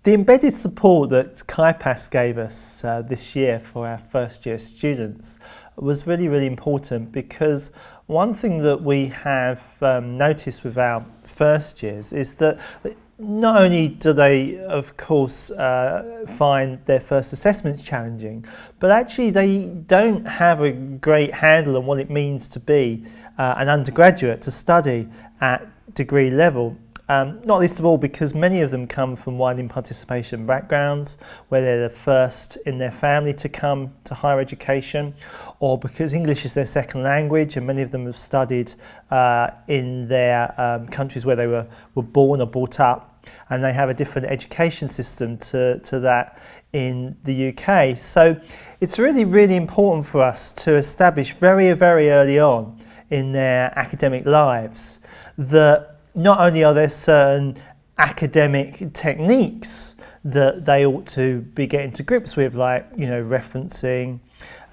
The embedded support that CAIPAS gave us this year for our first year students was really, really important, because one thing that we have noticed with our first years is that not only do they, of course, find their first assessments challenging, but actually they don't have a great handle on what it means to be an undergraduate, to study at degree level. Not least of all because many of them come from widening participation backgrounds, where they're the first in their family to come to higher education, or because English is their second language, and many of them have studied in their countries where they were born or brought up, and they have a different education system to that in the UK. So it's really, really important for us to establish very, very early on in their academic lives that not only are there certain academic techniques that they ought to be getting to grips with, like, referencing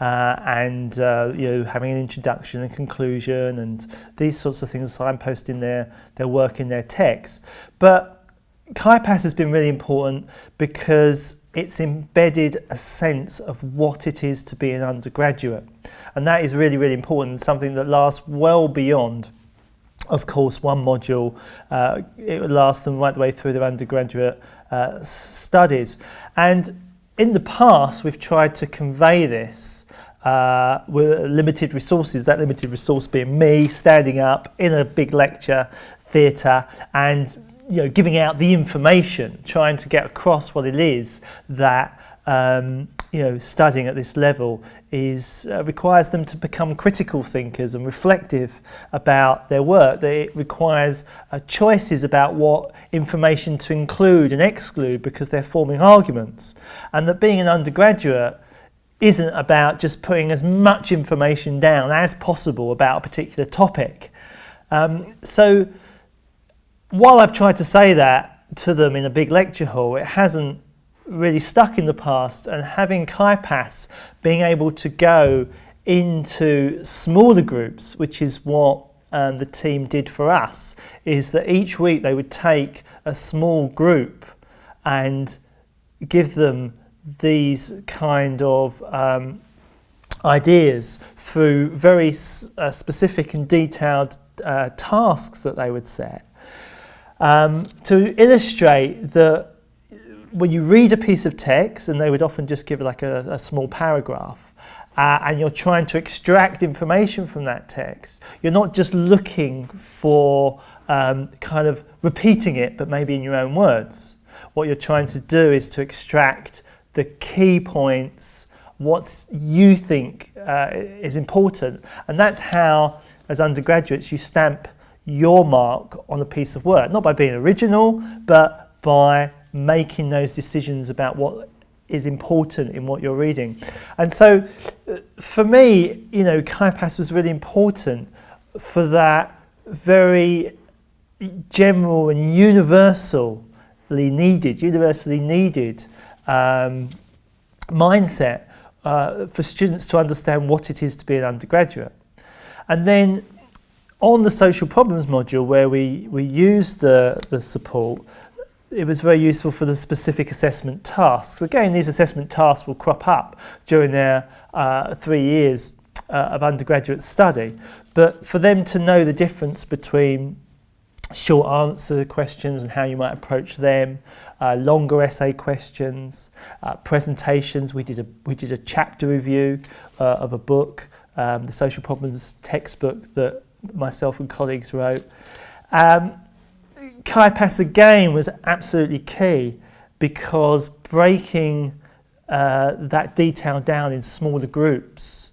and having an introduction and conclusion and these sorts of things, signposting their work in their text, but CAIPAS has been really important because it's embedded a sense of what it is to be an undergraduate, and that is really, really important, something that lasts well beyond, of course, one module. It would last them right the way through their undergraduate studies. And in the past, we've tried to convey this with limited resources, that limited resource being me standing up in a big lecture theatre and giving out the information, trying to get across what it is that studying at this level requires them to become critical thinkers and reflective about their work. That it requires choices about what information to include and exclude because they're forming arguments, and that being an undergraduate isn't about just putting as much information down as possible about a particular topic. So while I've tried to say that to them in a big lecture hall, it hasn't really stuck in the past, and having CAIPAS being able to go into smaller groups, which is what the team did for us, is that each week they would take a small group and give them these kind of ideas through very specific and detailed tasks that they would set to illustrate that when you read a piece of text, and they would often just give like a small paragraph, and you're trying to extract information from that text, you're not just looking for kind of repeating it, but maybe in your own words. What you're trying to do is to extract the key points, what you think is important, and that's how, as undergraduates, you stamp your mark on a piece of work, not by being original, but by making those decisions about what is important in what you're reading. And so for me, CAIPAS was really important for that very general and universally needed mindset for students to understand what it is to be an undergraduate. And then on the social problems module, where we used the support, it was very useful for the specific assessment tasks. Again, these assessment tasks will crop up during their 3 years of undergraduate study, but for them to know the difference between short answer questions and how you might approach them, longer essay questions, presentations. We did a chapter review of a book, the social problems textbook that myself and colleagues wrote. CAIPAS again was absolutely key, because breaking that detail down in smaller groups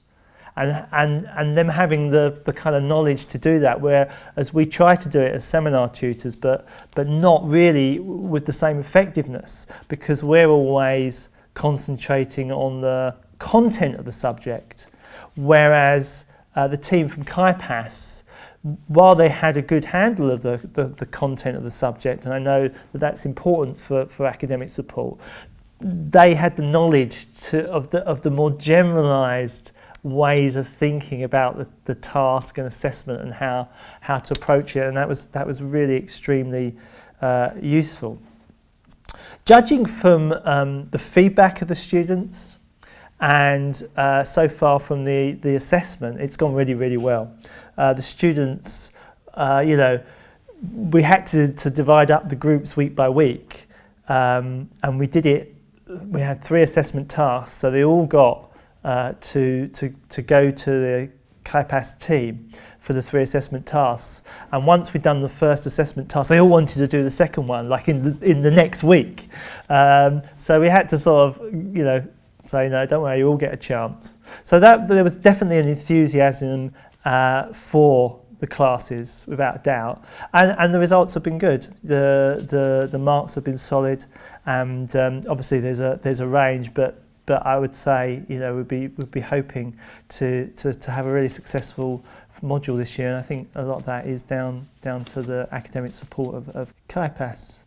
and them having the kind of knowledge to do that, whereas we try to do it as seminar tutors, but not really with the same effectiveness, because we're always concentrating on the content of the subject, whereas the team from CAIPAS, while they had a good handle of the content of the subject, and I know that that's important for academic support, they had the knowledge of the more generalised ways of thinking about the task and assessment and how to approach it, and that was really extremely useful. Judging from the feedback of the students and so far from the assessment, it's gone really, really well. The students, we had to divide up the groups week by week, and we did it. We had 3 assessment tasks, so they all got to go to the CAIPAS team for the 3 assessment tasks. And once we'd done the first assessment task, they all wanted to do the second one, like in the next week. So we had to sort of, say, no, don't worry, you all get a chance. So there was definitely an enthusiasm for the classes, without doubt, and the results have been good. The marks have been solid, and obviously there's a range, but I would say we'd be hoping to have a really successful module this year, and I think a lot of that is down to the academic support of CAIPAS.